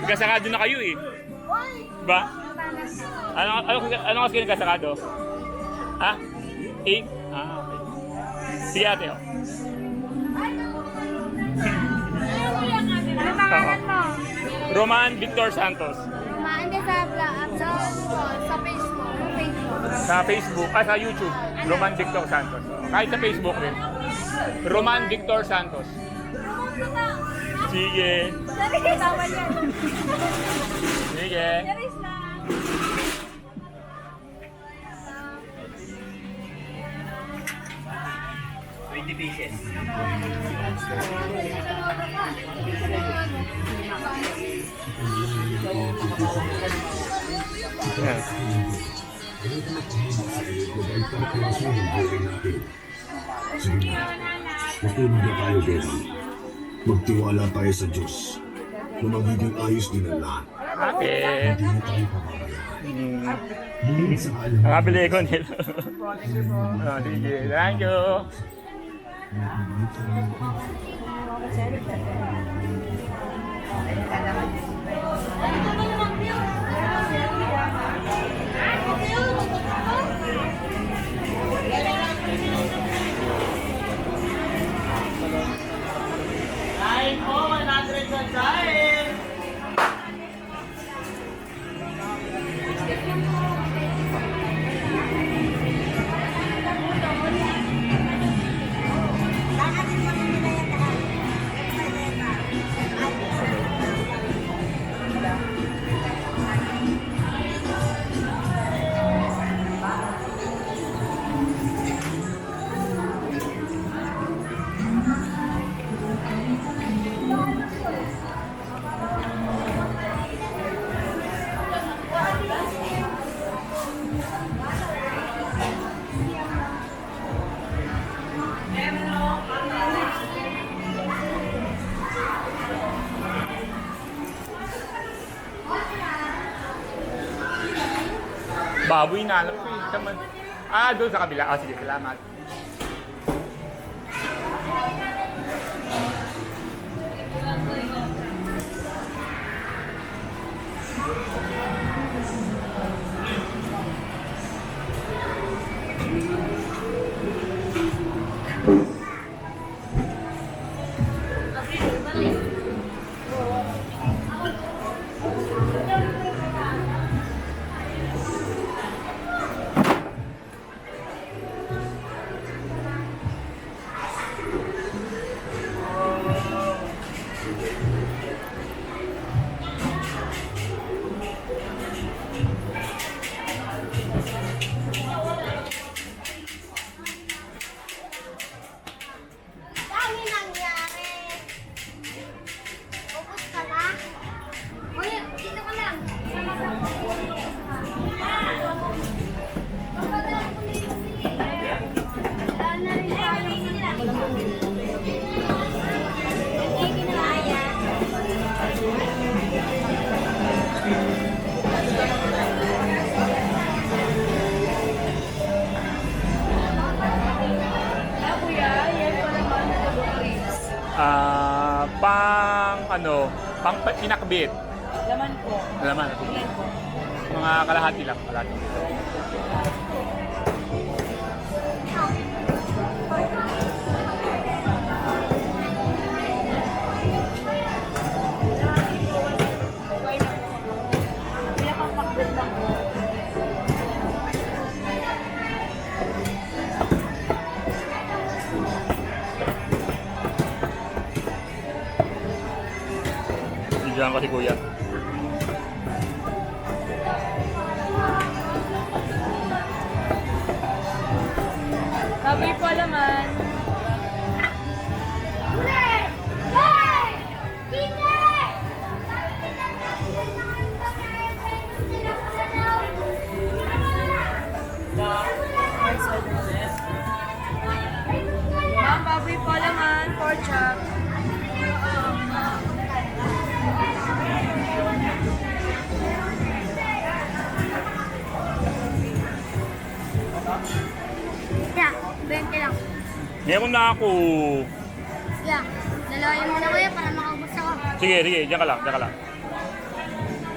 Nagkasakado na kayo eh. Ba? Ano kasi kayo nagkasakado? Ha? 8? Ah, okay. Sige ate, oh. Ano pangalan mo? Roman Victor Santos. Hindi sa Facebook. Sa Facebook, sa YouTube. Roman Victor Santos. Kahit sa Facebook rin. Roman Victor Santos. Sige. Sige. 20 pieces. Yeah. Makinig na tayo, Betty. Magtiwala tayo sa Diyos na magiging ayos din ang lahat. Okay. Hindi na tayo pababayaan. Hindi sa alam. Nakabili ko nila. Sige, thank you. Kain po, 100 na kain! Baboy na alam ko eh. Doon sa kabila. Sige, salamat. Pang pinakbit. Laman po. Laman. Ilan po? Mga kalahati lang. Kalahati. Ilan pang pakbit lang po? Diyan kasi kuya. Baboy po laman. Ma'am, baboy po laman. Pork chop. Yeah, 20 lang. Meron na ako. Yeah, dalawain mo na kuya para makaubos ako. Sige, diyan ka lang.